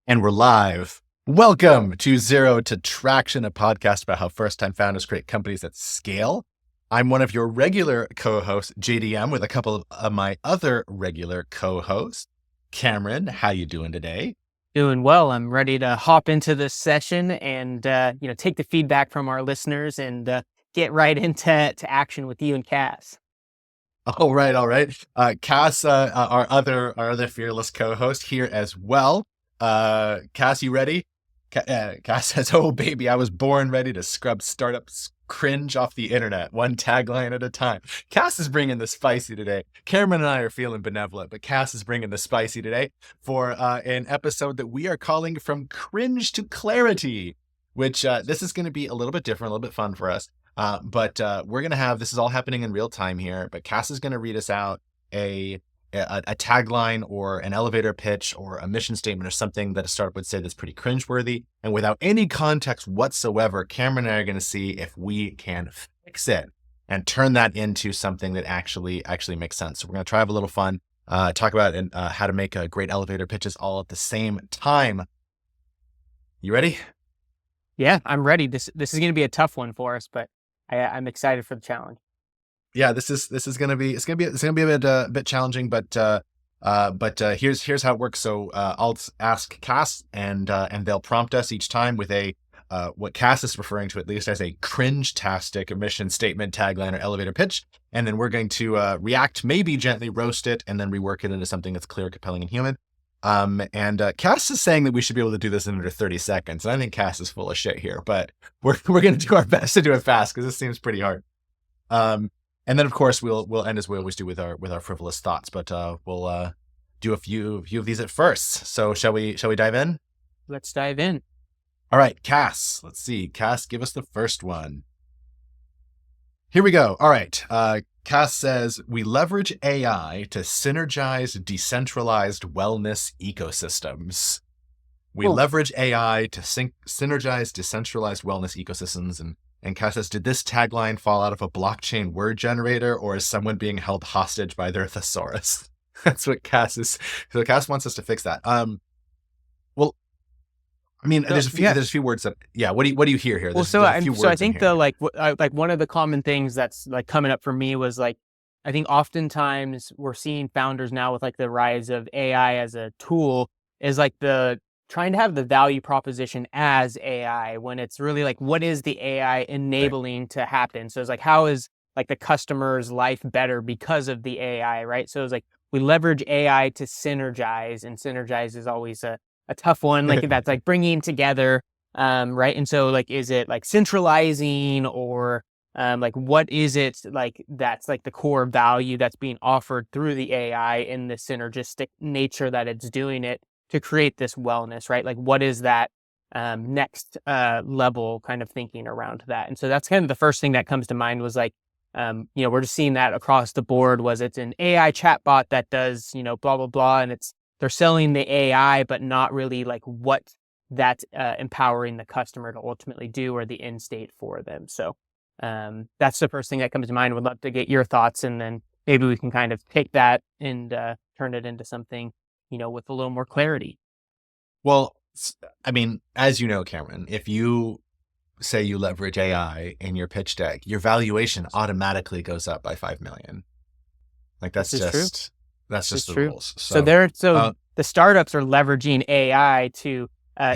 And we're live. Welcome to Zero to Traction, a podcast about how first-time founders create companies that scale. I'm one of your regular co-hosts, JDM, with a couple of my other regular co-hosts. Cameron, how you doing today? Doing well. I'm ready to hop into this session and take the feedback from our listeners and get right into action with you and Cass. All right. Cass, our other fearless co-host here as well. Cass, you ready? Cass says, "Oh baby, I was born ready to scrub startups cringe off the internet, one tagline at a time." Cass is bringing the spicy today. Cameron and I are feeling benevolent, but Cass is bringing the spicy today for an episode that we are calling From Cringe to Clarity, which this is going to be a little bit different, a little bit fun for us. But we're going to have, this is all happening in real time here, but Cass is going to read us out a tagline or an elevator pitch or a mission statement or something that a startup would say that's pretty cringeworthy. And without any context whatsoever, Cameron and I are going to see if we can fix it and turn that into something that actually makes sense. So we're going to try to have a little fun, talk about how to make great elevator pitches all at the same time. You ready? Yeah, I'm ready. This is going to be a tough one for us, but I'm excited for the challenge. Yeah, this is gonna be a bit challenging, but here's how it works. So I'll ask Cass, and they'll prompt us each time with a what Cass is referring to at least as a cringe-tastic mission statement, tagline, or elevator pitch, and then we're going to react, maybe gently roast it, and then rework it into something that's clear, compelling, and human. And Cass is saying that we should be able to do this in under 30 seconds, and I think Cass is full of shit here, but we're going to do our best to do it fast because this seems pretty hard. And then, of course, we'll end as we always do with our frivolous thoughts. But we'll do a few of these at first. So shall we dive in? Let's dive in. All right, Cass. Let's see. Cass, give us the first one. Here we go. All right. Cass says, "We leverage AI to synergize decentralized wellness ecosystems." We leverage AI to synergize decentralized wellness ecosystems. And Cass says, "Did this tagline fall out of a blockchain word generator, or is someone being held hostage by their thesaurus?" That's what Cass is. So Cass wants us to fix that. Well, I mean, there's a few words that, yeah. What do you hear here? I think one of the common things that's like coming up for me was like, I think oftentimes we're seeing founders now with like the rise of AI as a tool is like the trying to have the value proposition as AI when it's really like, what is the AI enabling to happen? So it's like, how is like the customer's life better because of the AI, right? So it's like, we leverage AI to synergize, and synergize is always a tough one. Like that's like bringing together, right? And so like, is it like centralizing or like, what is it like that's like the core value that's being offered through the AI in the synergistic nature that it's doing it to create this wellness, right? Like, what is that next level kind of thinking around that? And so that's kind of the first thing that comes to mind was like, we're just seeing that across the board. Was it's an AI chatbot that does, blah, blah, blah. And they're selling the AI, but not really like what that's empowering the customer to ultimately do or the end state for them. So that's the first thing that comes to mind. Would love to get your thoughts, and then maybe we can kind of take that and turn it into something with a little more clarity. Well, I mean, as you know, Cameron, if you say you leverage AI in your pitch deck, your valuation automatically goes up by 5 million. Like that's just the rules. So the startups are leveraging AI to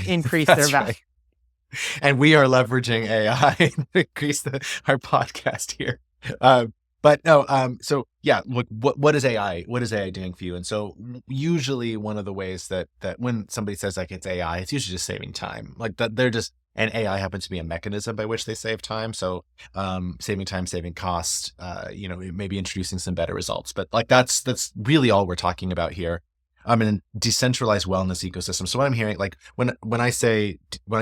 increase their value. Right. And we are leveraging AI to increase our podcast here. But no, so yeah, look, what is AI? What is AI doing for you? And so usually one of the ways that when somebody says like it's AI, it's usually just saving time. Like that and AI happens to be a mechanism by which they save time. So saving time, saving cost, maybe introducing some better results. But like that's really all we're talking about here. I'm in a decentralized wellness ecosystem. So what I'm hearing, like when I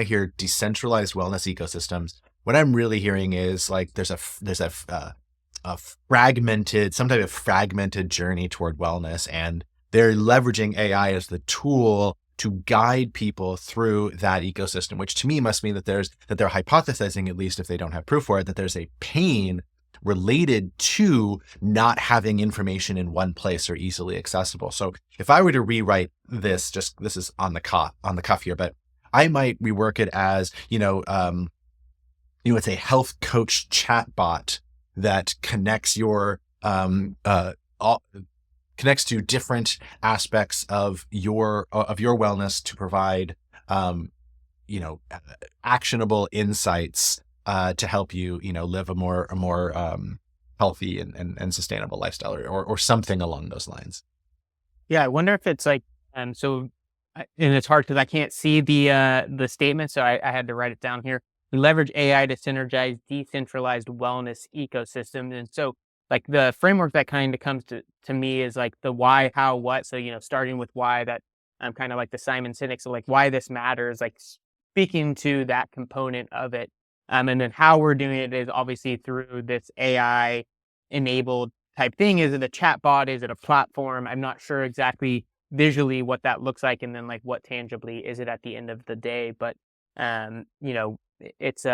hear decentralized wellness ecosystems, what I'm really hearing is like there's a fragmented, some type of fragmented journey toward wellness, and they're leveraging AI as the tool to guide people through that ecosystem, which to me must mean that they're hypothesizing, at least if they don't have proof for it, that there's a pain related to not having information in one place or easily accessible. So if I were to rewrite this, this is on the cuff here, but I might rework it as, it's a health coach chatbot that connects connects to different aspects of your wellness to provide, actionable insights to help you, live a more healthy and sustainable lifestyle, or something along those lines. Yeah, I wonder if it's like, and it's hard because I can't see the statement, so I had to write it down here. We leverage AI to synergize decentralized wellness ecosystems, and so like the framework that kind of comes to me is like the why, how, what. So starting with why, that I'm kind of like the Simon Sinek, so like why this matters, like speaking to that component of it, and then how we're doing it is obviously through this AI enabled type thing. Is it a chat bot? Is it a platform? I'm not sure exactly visually what that looks like, and then like what tangibly is it at the end of the day. But it's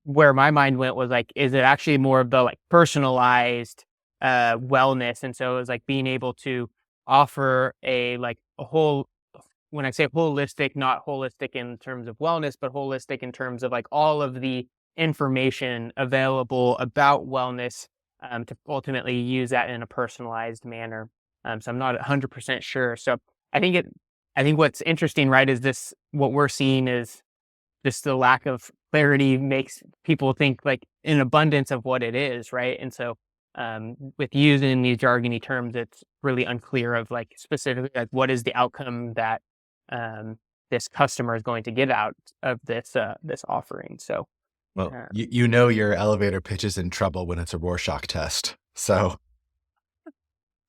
where my mind went was like, is it actually more of the like personalized wellness? And so it was like being able to offer a whole, when I say holistic, not holistic in terms of wellness, but holistic in terms of like all of the information available about wellness, to ultimately use that in a personalized manner. So I'm not 100% sure. So I think what's interesting, right, is what we're seeing is just the lack of clarity makes people think like in abundance of what it is, right? And so with using these jargony terms, it's really unclear of like specifically like what is the outcome that this customer is going to get out of this offering. So, well, your elevator pitch is in trouble when it's a Rorschach test. So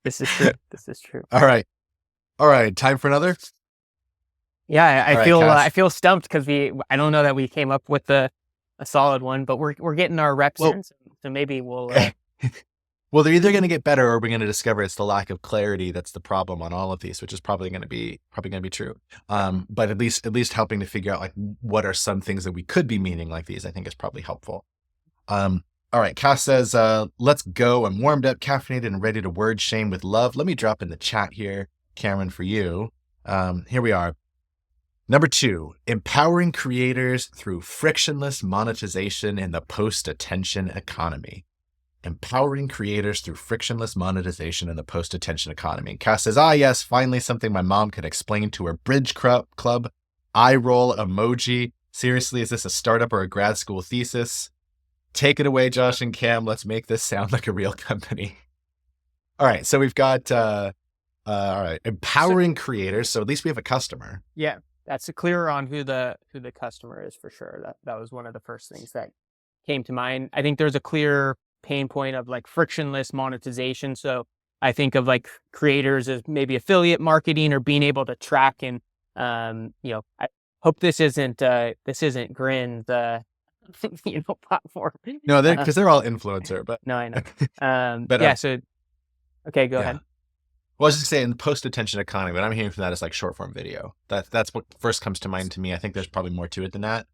this is true. This is true. All right. Time for another. Yeah, I feel stumped because I don't know that we came up with a solid one, but we're getting our reps in, so maybe we'll. Well, they're either going to get better, or we're going to discover it's the lack of clarity that's the problem on all of these, which is probably going to be true. But at least helping to figure out like what are some things that we could be meaning like these, I think is probably helpful. All right, Cass says, let's go. I'm warmed up, caffeinated, and ready to word shame with love. Let me drop in the chat here, Cameron, for you. Here we are. Number 2, empowering creators through frictionless monetization in the post-attention economy. Empowering creators through frictionless monetization in the post-attention economy. Cass says, yes, finally something my mom could explain to her bridge club. Eye roll emoji. Seriously, is this a startup or a grad school thesis? Take it away, Josh and Cam. Let's make this sound like a real company. All right, so we've got, all right, empowering creators. So at least we have a customer. Yeah. That's clearer on who the customer is for sure. That was one of the first things that came to mind. I think there's a clear pain point of like frictionless monetization. So I think of like creators as maybe affiliate marketing or being able to track and I hope this isn't Grin, the platform. No, because they're all influencer, but no, I know. But yeah, so okay, go ahead. Well, I was just saying, the post-attention economy, what I'm hearing from that is like short-form video. That's what first comes to mind to me. I think there's probably more to it than that.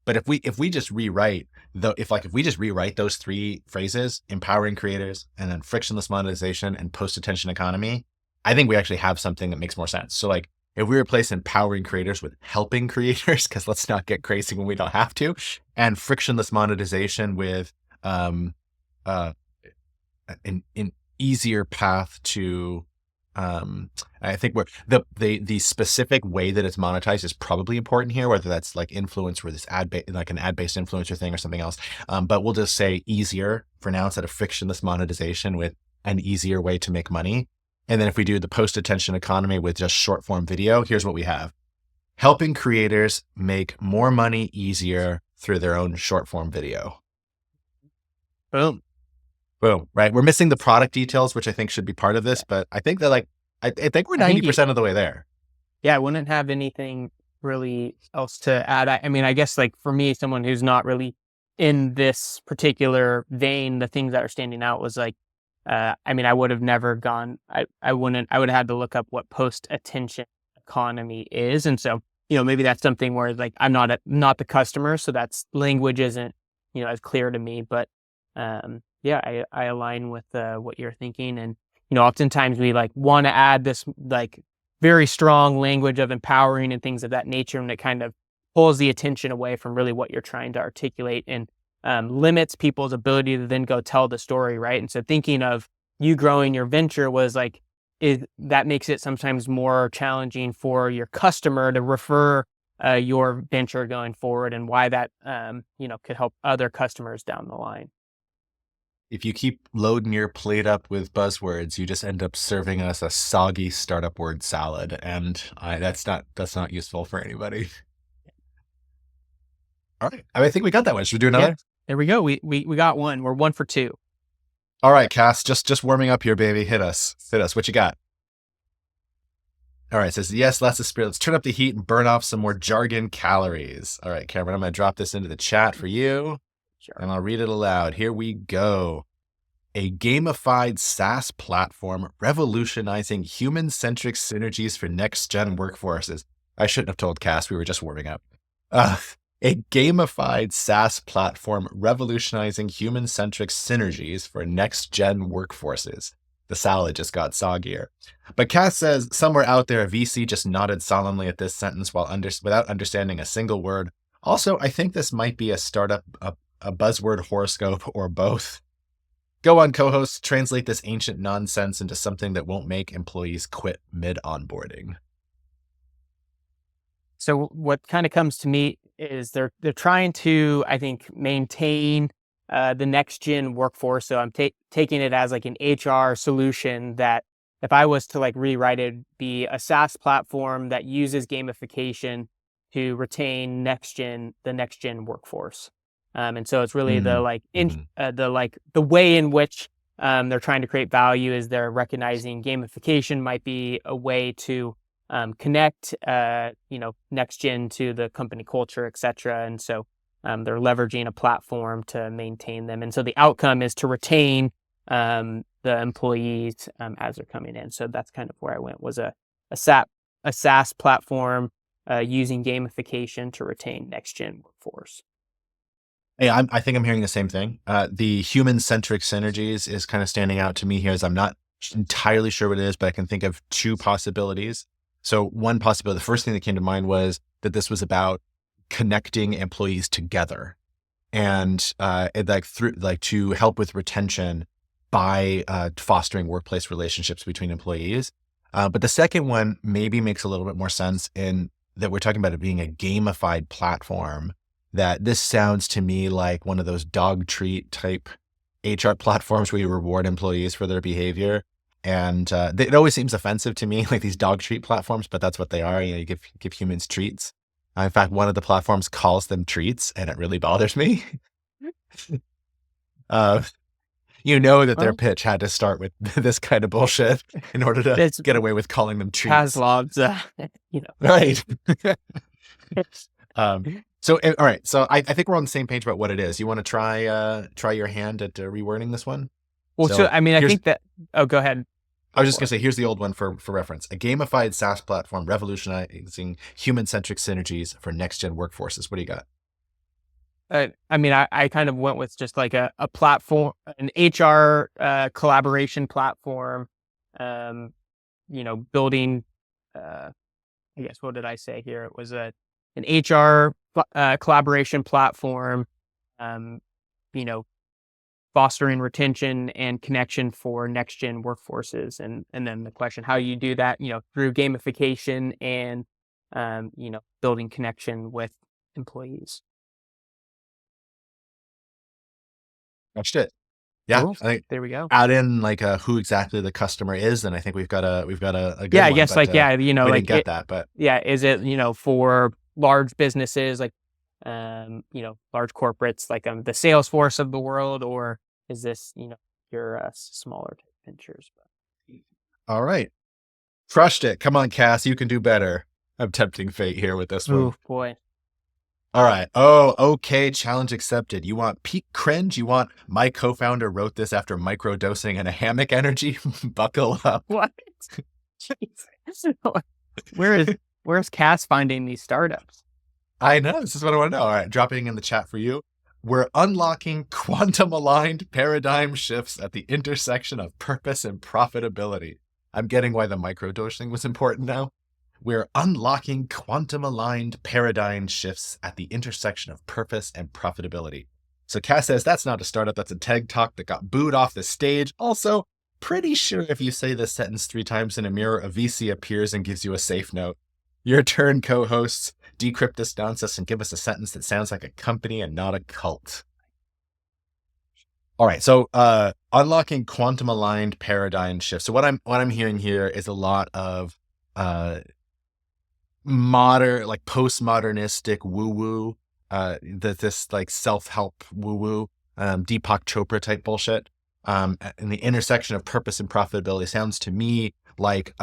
But if we just rewrite those 3 phrases, empowering creators, and then frictionless monetization and post-attention economy, I think we actually have something that makes more sense. So like if we replace empowering creators with helping creators, because let's not get crazy when we don't have to, and frictionless monetization with an easier path to, I think the specific way that it's monetized is probably important here, whether that's like influence or this like an ad-based influencer thing or something else. But we'll just say easier for now instead of frictionless monetization with an easier way to make money. And then if we do the post-attention economy with just short form video, here's what we have. Helping creators make more money easier through their own short form video. Boom. Boom, right? We're missing the product details, which I think should be part of this, but I think that I think we're 90% of the way there. Yeah, I wouldn't have anything really else to add. I mean, I guess like for me, someone who's not really in this particular vein, the things that are standing out was like, I would have never gone, I would have had to look up what post-attention economy is. And so, maybe that's something where like, I'm not the customer. So that's language isn't, as clear to me, but I align with what you're thinking. And, oftentimes we like want to add this like very strong language of empowering and things of that nature. And it kind of pulls the attention away from really what you're trying to articulate, and limits people's ability to then go tell the story. Right. And so thinking of you growing your venture was like, that makes it sometimes more challenging for your customer to refer your venture going forward, and why that, could help other customers down the line. If you keep loading your plate up with buzzwords, you just end up serving us a soggy startup word salad, and that's not useful for anybody. All right, I think we got that one. Should we do another? Yeah, there we go. We got one. We're 1 for 2. All right, Cass, just warming up here, baby. Hit us. What you got? All right, it says, yes, lots of spirit. Let's turn up the heat and burn off some more jargon calories. All right, Cameron, I'm going to drop this into the chat for you. Sure. And I'll read it aloud. Here we go. A gamified SaaS platform revolutionizing human-centric synergies for next-gen workforces. I shouldn't have told Cass. We were just warming up. A gamified SaaS platform revolutionizing human-centric synergies for next-gen workforces. The salad just got soggier. But Cass says, somewhere out there, a VC just nodded solemnly at this sentence without understanding a single word. Also, I think this might be a startup, a buzzword horoscope, or both. Go on, co-host, translate this ancient nonsense into something that won't make employees quit mid-onboarding. So what kind of comes to me is they're trying to, I think, maintain the next gen workforce. So I'm taking it as like an HR solution that, if I was to like rewrite it, be a SaaS platform that uses gamification to retain the next gen workforce. And so it's really the way in which they're trying to create value is they're recognizing gamification might be a way to connect, next gen to the company culture, et cetera. And so they're leveraging a platform to maintain them. And so the outcome is to retain the employees as they're coming in. So that's kind of where I went, was a SaaS platform using gamification to retain next gen workforce. Yeah, I think I'm hearing the same thing. The human-centric synergies is kind of standing out to me here, as I'm not entirely sure what it is, but I can think of two possibilities. So one possibility, the first thing that came to mind was that this was about connecting employees together, and to help with retention by fostering workplace relationships between employees. But the second one maybe makes a little bit more sense in that we're talking about it being a gamified platform. That this sounds to me like one of those dog treat type HR platforms where you reward employees for their behavior. And it always seems offensive to me, like these dog treat platforms, but that's what they are. You give humans treats. In fact, one of the platforms calls them treats, and it really bothers me. That their pitch had to start with this kind of bullshit in order to get away with calling them treats. Pavlov's, Right. So, all right. So I think we're on the same page about what it is. You want to try your hand at rewording this one? Well, I think that, go ahead. I was just going to say, here's the old one for reference. A gamified SaaS platform revolutionizing human-centric synergies for next-gen workforces. What do you got? I kind of went with just like a platform, an HR collaboration platform, building, I guess, what did I say here? It was an HR collaboration platform, fostering retention and connection for next gen workforces. And then the question, how you do that, through gamification and, building connection with employees. Touched it. Yeah. Cool. I think there we go. Add in like who exactly the customer is, and I think we've got a good yeah, one. I guess but, we didn't get that, but yeah, is it, for large businesses, like, large corporates, like the Salesforce of the world, or is this, your smaller ventures? All right. Crushed it. Come on, Cass, you can do better. I'm tempting fate here with this one. Oh boy. All right. Oh, okay. Challenge accepted. You want peak cringe? You want my co-founder wrote this after microdosing and a hammock energy? Buckle up. What? Where's Cass finding these startups? I know. This is what I want to know. All right. Dropping in the chat for you. We're unlocking quantum-aligned paradigm shifts at the intersection of purpose and profitability. I'm getting why the microdosing was important now. We're unlocking quantum-aligned paradigm shifts at the intersection of purpose and profitability. So Cass says that's not a startup, that's a TED Talk that got booed off the stage. Also, pretty sure if you say this sentence 3 times in a mirror, a VC appears and gives you a safe note. Your turn, co-hosts. Decrypt this nonsense and give us a sentence that sounds like a company and not a cult. All right, so unlocking quantum-aligned paradigm shifts. So what I'm hearing here is a lot of modern, like postmodernistic woo-woo, this like self-help woo-woo, Deepak Chopra type bullshit. In the intersection of purpose and profitability sounds to me like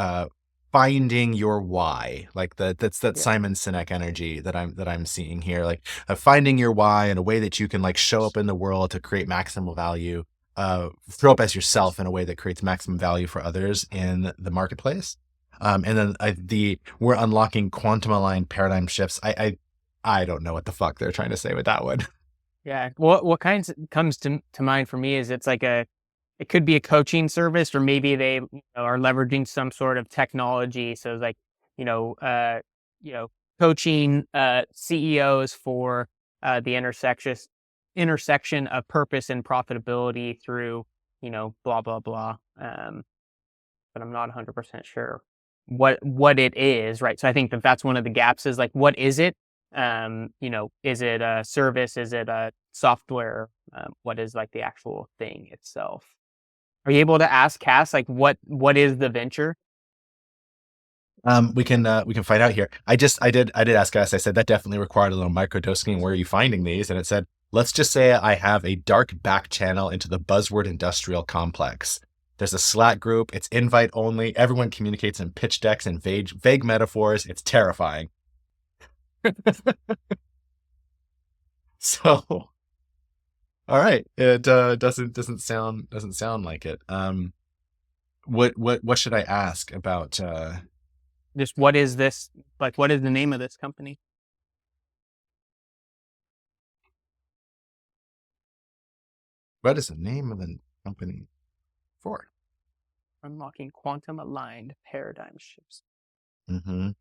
finding your why, like that's Simon Sinek energy that I'm seeing here, like finding your why in a way that you can like show up in the world to create maximal value, show up as yourself in a way that creates maximum value for others in the marketplace. And then we're unlocking quantum aligned paradigm shifts. I don't know what the fuck they're trying to say with that one. Yeah. What comes to mind for me is it's like it could be a coaching service, or maybe they are leveraging some sort of technology. So it's like, coaching CEOs for the intersection of purpose and profitability through, blah, blah, blah. But I'm not 100% sure what it is, right? So I think that's one of the gaps is like, what is it? Is it a service? Is it a software? What is like the actual thing itself? Are you able to ask Cass, like, what is the venture? We can find out here. I did ask Cass. I said that definitely required a little microdosing. Where are you finding these? And it said, let's just say I have a dark back channel into the Buzzword Industrial Complex. There's a Slack group. It's invite only. Everyone communicates in pitch decks and vague metaphors. It's terrifying. So, all right. It doesn't sound like it. What should I ask about? Just what is this? Like, what is the name of this company? What is the name of the company for? Unlocking quantum aligned paradigm shifts. Mm-hmm.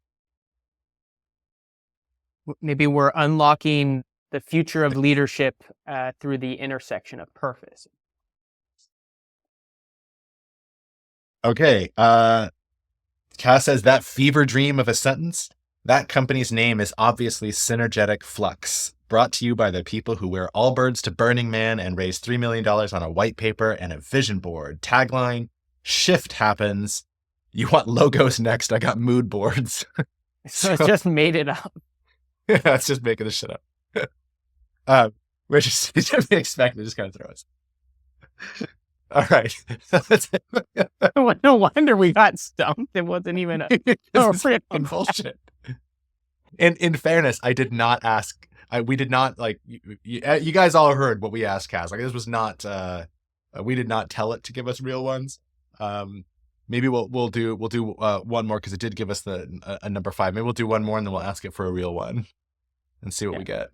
Maybe we're unlocking the future of leadership through the intersection of purpose. Okay. Cass says that fever dream of a sentence. That company's name is obviously Synergistic Flux, brought to you by the people who wear Allbirds to Burning Man and raise $3 million on a white paper and a vision board. Tagline: shift happens. You want logos next? I got mood boards. So it's just made it up. Yeah, it's just making this shit up. We're just expecting to just kind of throw us. All right. No wonder we got stumped. It wasn't even a freaking bullshit. In fairness, I did not ask. We did not like. You guys all heard what we asked Cass. Like, this was not. We did not tell it to give us real ones. Maybe we'll do one more because it did give us a number 5. Maybe we'll do one more and then we'll ask it for a real one and see what we get.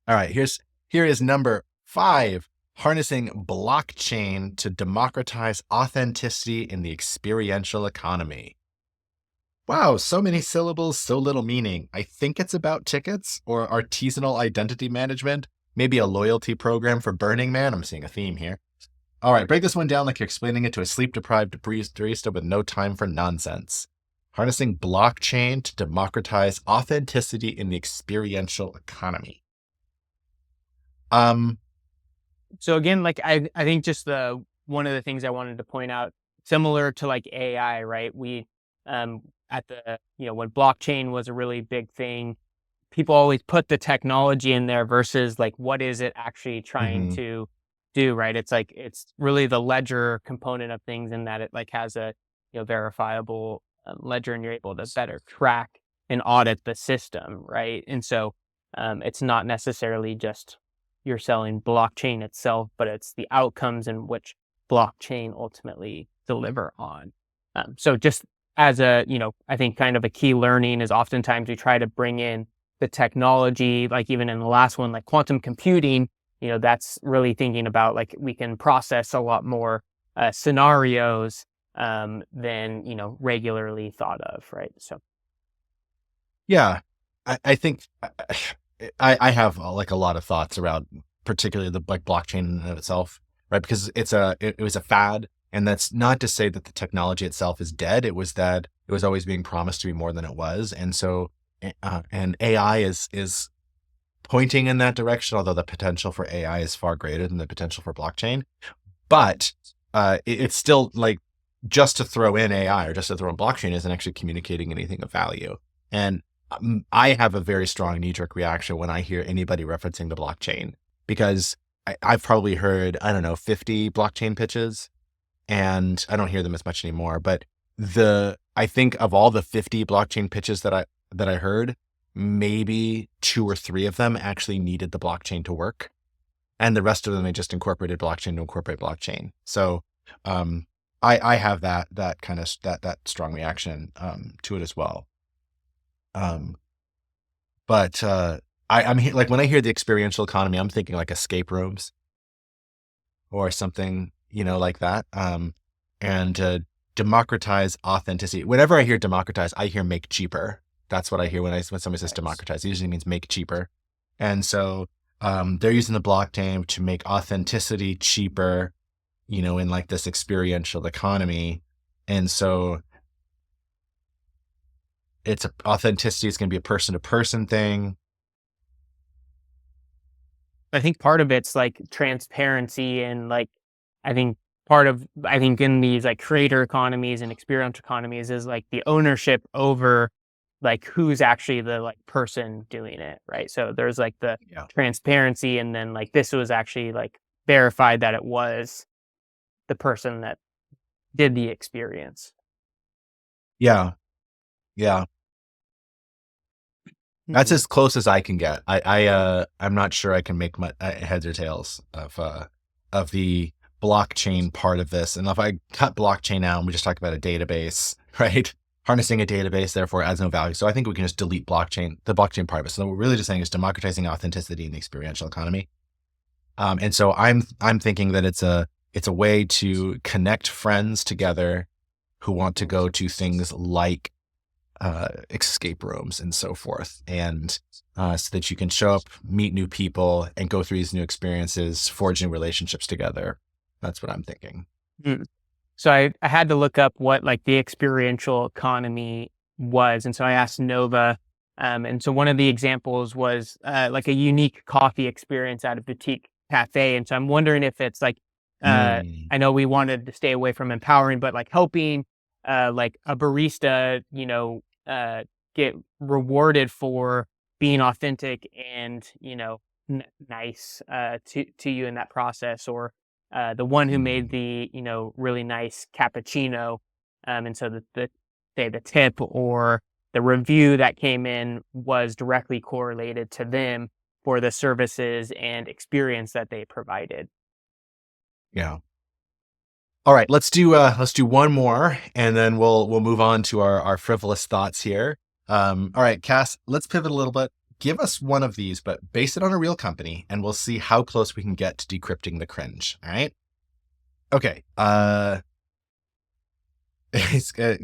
All right. Here is number 5. Harnessing blockchain to democratize authenticity in the experiential economy. Wow, so many syllables, so little meaning. I think it's about tickets or artisanal identity management, maybe a loyalty program for Burning Man. I'm seeing a theme here. All right, break this one down like you're explaining it to a sleep-deprived barista with no time for nonsense. Harnessing blockchain to democratize authenticity in the experiential economy. So again, like I think just one of the things I wanted to point out, similar to like AI, right? We at the when blockchain was a really big thing, people always put the technology in there versus like what is it actually trying to do, right? It's like it's really the ledger component of things in that it like has a verifiable ledger, and you're able to better track and audit the system, right? And so it's not necessarily just you're selling blockchain itself, but it's the outcomes in which blockchain ultimately deliver on. So just as a, I think kind of a key learning is oftentimes we try to bring in the technology, like even in the last one, like quantum computing, that's really thinking about like we can process a lot more scenarios than regularly thought of, right? So Yeah, I think I have like a lot of thoughts around particularly the like blockchain in and of itself, right? Because it was a fad, and that's not to say that the technology itself is dead. It was that it was always being promised to be more than it was, and so and AI is pointing in that direction. Although the potential for AI is far greater than the potential for blockchain, but it's still like just to throw in AI or just to throw in blockchain isn't actually communicating anything of value. And I have a very strong knee-jerk reaction when I hear anybody referencing the blockchain because I've probably heard, I don't know, 50 blockchain pitches, and I don't hear them as much anymore. But I think of all the 50 blockchain pitches that I heard, maybe 2 or 3 of them actually needed the blockchain to work, and the rest of them they just incorporated blockchain to incorporate blockchain. So I have that kind of that strong reaction to it as well. But I'm like when I hear the experiential economy, I'm thinking like escape rooms or something, like that. And democratize authenticity. Whenever I hear democratize, I hear make cheaper. That's what I hear when somebody says democratize. It usually means make cheaper. And so they're using the blockchain to make authenticity cheaper, in like this experiential economy. And so authenticity is going to be a person to person thing. I think part of it's like transparency and like, I think in these like creator economies and experiential economies is like the ownership over like who's actually the like person doing it, right? So there's like the transparency, and then like this was actually like verified that it was the person that did the experience. Yeah. That's as close as I can get. I'm not sure I can make heads or tails of the blockchain part of this. And if I cut blockchain out and we just talk about a database, right? Harnessing a database therefore adds no value. So I think we can just delete the blockchain part of it. So what we're really just saying is democratizing authenticity in the experiential economy. And so I'm thinking that it's a way to connect friends together who want to go to things like escape rooms and so forth, and so that you can show up, meet new people, and go through these new experiences, forging relationships together. That's what I'm thinking. So I had to look up what like the experiential economy was, and so I asked Nova, and so one of the examples was like a unique coffee experience at a boutique cafe, and so I'm wondering if it's like I know we wanted to stay away from empowering, but like helping like a barista, get rewarded for being authentic and, nice to you in that process, or the one who made the, really nice cappuccino. And so the tip or the review that came in was directly correlated to them for the services and experience that they provided. Yeah. All right, let's do one more, and then we'll move on to our frivolous thoughts here. All right, Cass, let's pivot a little bit. Give us one of these, but base it on a real company, and we'll see how close we can get to decrypting the cringe. All right. Okay.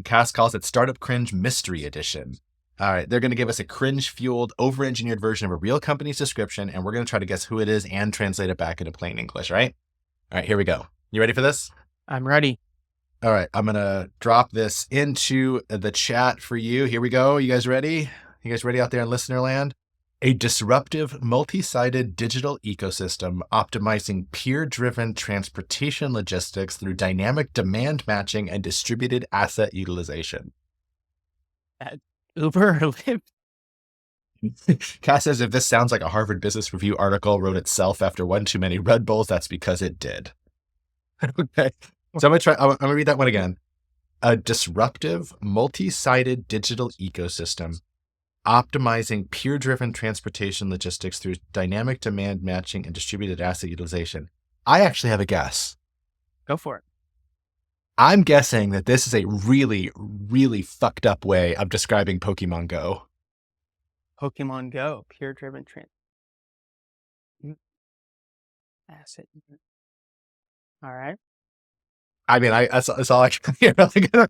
Cass calls it Startup Cringe Mystery Edition. All right, they're going to give us a cringe-fueled, over-engineered version of a real company's description, and we're going to try to guess who it is and translate it back into plain English. Right? All right, here we go. You ready for this? I'm ready. All right, I'm going to drop this into the chat for you. Here we go. You guys ready? You guys ready out there in listener land? A disruptive, multi-sided digital ecosystem optimizing peer-driven transportation logistics through dynamic demand matching and distributed asset utilization. Uber or Lyft? Cass says, if this sounds like a Harvard Business Review article wrote itself after one too many Red Bulls, that's because it did. Okay. So I'm going to read that one again. A disruptive, multi-sided digital ecosystem optimizing peer-driven transportation logistics through dynamic demand matching and distributed asset utilization. I actually have a guess. Go for it. I'm guessing that this is a really, really fucked up way of describing Pokemon Go. Pokemon Go, peer-driven asset. All right. I mean, that's all I can hear.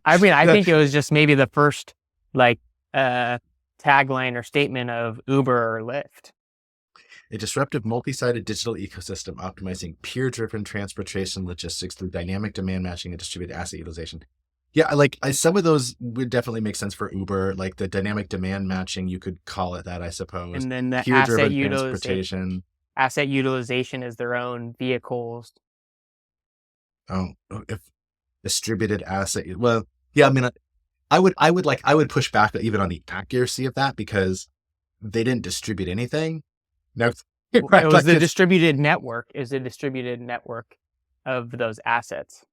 I mean, I think it was just maybe the first like tagline or statement of Uber or Lyft. A disruptive multi-sided digital ecosystem optimizing peer-driven transportation logistics through dynamic demand matching and distributed asset utilization. Yeah, like some of those would definitely make sense for Uber, like the dynamic demand matching, you could call it that, I suppose. And then the Peer-driven transportation. Asset utilization is their own vehicles. Oh, if distributed asset. Well, yeah, I mean, I would push back even on the accuracy of that because they didn't distribute anything. No, It was the distributed network. Is a distributed network of those assets.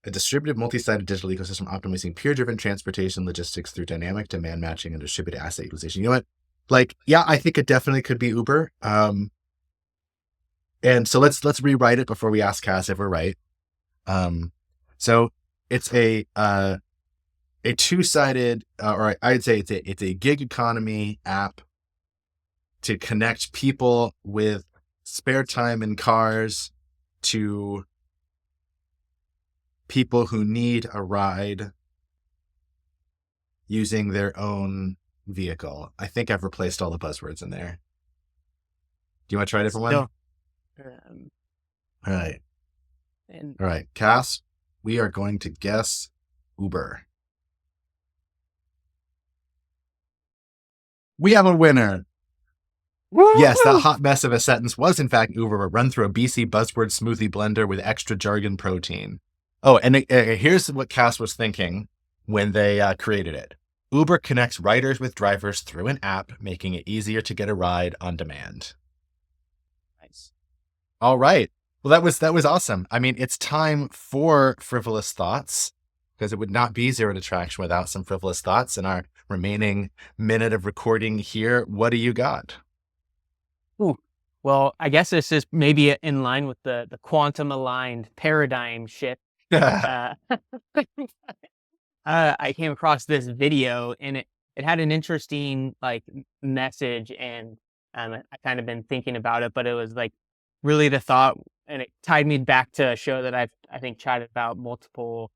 A distributed multi-sided digital ecosystem optimizing peer-driven transportation logistics through dynamic demand matching and distributed asset utilization. You know what? Like, yeah, I think it definitely could be Uber. And so let's rewrite it before we ask Cass if we're right. So it's a two-sided, or I'd say it's a gig economy app to connect people with spare time in cars to people who need a ride using their own vehicle. I think I've replaced all the buzzwords in there. Do you want to try a different one? No. All right. All right, Cass, we are going to guess Uber. We have a winner. Woo-hoo! Yes, that hot mess of a sentence was in fact Uber, run through a BC buzzword smoothie blender with extra jargon protein. Oh, and here's what Cass was thinking when they created it. Uber connects riders with drivers through an app, making it easier to get a ride on demand. Nice. All right. Well, that was awesome. I mean, it's time for Frivolous Thoughts, because it would not be Zero to Traction without some Frivolous Thoughts. In our remaining minute of recording here, what do you got? Ooh, well, I guess this is maybe in line with the quantum aligned paradigm shift. I came across this video and it had an interesting like message, and I kind of been thinking about it, but it was like really the thought, and it tied me back to a show that I think chatted about multiple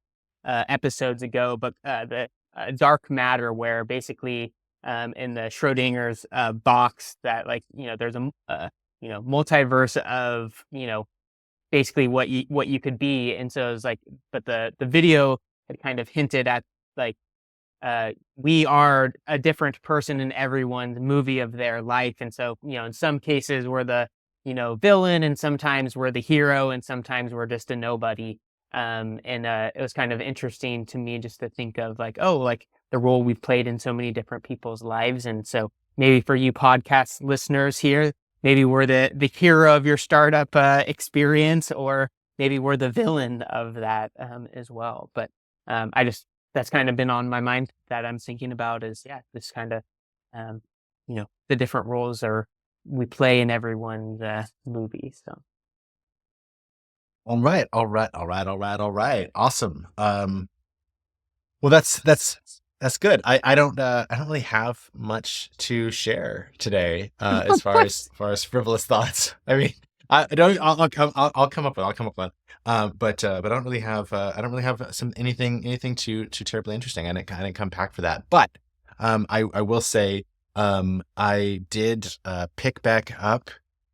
episodes ago, but the dark matter, where basically in the Schrodinger's box that like, there's a multiverse of, basically what you could be. And so it was like, but the video had kind of hinted at like, we are a different person in everyone's movie of their life. And so, in some cases we're the, villain, and sometimes we're the hero, and sometimes we're just a nobody. And it was kind of interesting to me just to think of like, oh, like the role we've played in so many different people's lives. And so maybe for you podcast listeners here, maybe we're the hero of your startup experience, or maybe we're the villain of that as well. But that's kind of been on my mind that I'm thinking about is, this kind of, the different roles we play in everyone's movie. So. All right. Awesome. Well, that's good. I don't really have much to share today as far as Frivolous Thoughts. I mean, I'll come up with. But I don't really have anything too terribly interesting. I didn't come packed for that. But I will say I did pick back up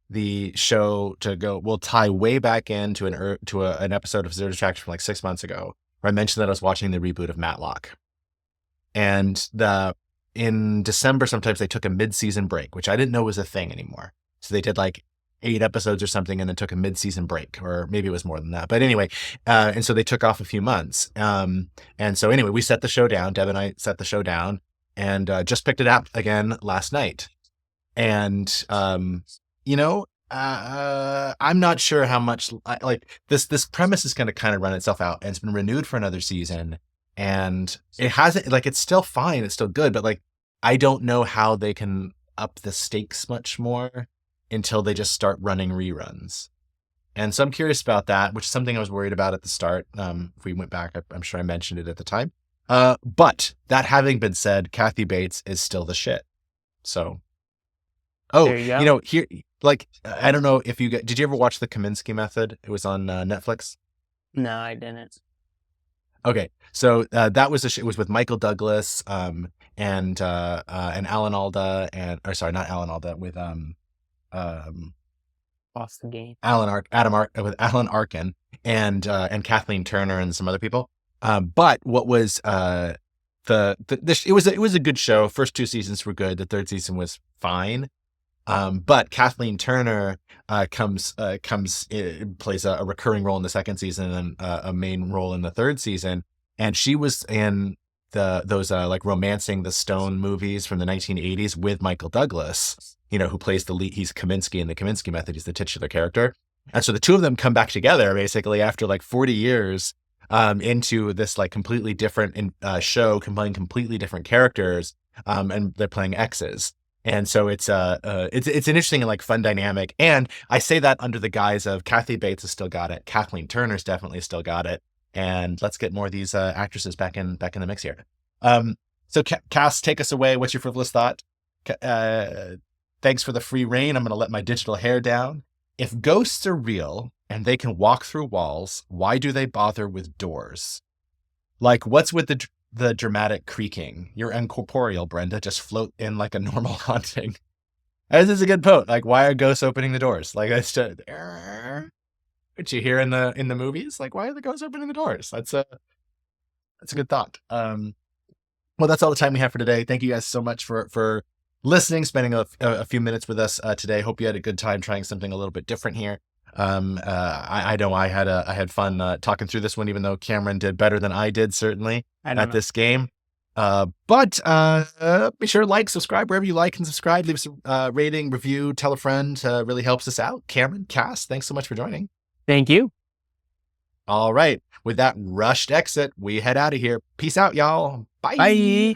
the show to go. We'll tie way back into an episode of Zero to Traction from like 6 months ago, where I mentioned that I was watching the reboot of Matlock. And in December, sometimes they took a mid-season break, which I didn't know was a thing anymore. So they did like 8 episodes or something and then took a mid-season break, or maybe it was more than that. But anyway, and so they took off a few months. And so anyway, we set the show down. Deb and I set the show down and just picked it up again last night. And, I'm not sure how much like this premise is going to kind of run itself out, and it's been renewed for another season. And it hasn't, like, it's still fine. It's still good. But like, I don't know how they can up the stakes much more until they just start running reruns. And so I'm curious about that, which is something I was worried about at the start. If we went back, I'm sure I mentioned it at the time. But that having been said, Kathy Bates is still the shit. So, oh, There you go. here, like, I don't know if did you ever watch The Kaminsky Method? It was on Netflix. No, I didn't. Okay, so that was it was with Michael Douglas, and Alan Alda, or sorry, not Alan Alda, with um Lost the game. with Alan Arkin and Kathleen Turner and some other people. But what was it was a good show. First 2 seasons were good. The third season was fine. But Kathleen Turner plays a recurring role in the second season and a main role in the third season. And she was in those like Romancing the Stone movies from the 1980s with Michael Douglas, who plays the lead. He's Kaminsky in The Kaminsky Method. He's the titular character. And so the two of them come back together basically after like 40 years into this like completely different show, playing completely different characters, and they're playing exes. And so it's an interesting and like fun dynamic. And I say that under the guise of Kathy Bates has still got it. Kathleen Turner's definitely still got it. And let's get more of these actresses back in the mix here. So Cass, take us away. What's your frivolous thought? Thanks for the free reign. I'm going to let my digital hair down. If ghosts are real and they can walk through walls, why do they bother with doors? Like, what's with the dramatic creaking? You're incorporeal, Brenda. Just float in like a normal haunting. This is a good quote. Like, why are ghosts opening the doors? Like, that's just what you hear in the movies. Like, why are the ghosts opening the doors? That's a good thought. Well, that's all the time we have for today. Thank you guys so much for listening, spending a few minutes with us today. Hope you had a good time trying something a little bit different here. I know I had fun talking through this one, even though Cameron did better than I did, certainly at this game. But be sure to like, subscribe wherever you like and subscribe. Leave us a rating, review, tell a friend. Really helps us out. Cameron, Cass, thanks so much for joining. Thank you. All right. With that rushed exit, we head out of here. Peace out, y'all. Bye. Bye.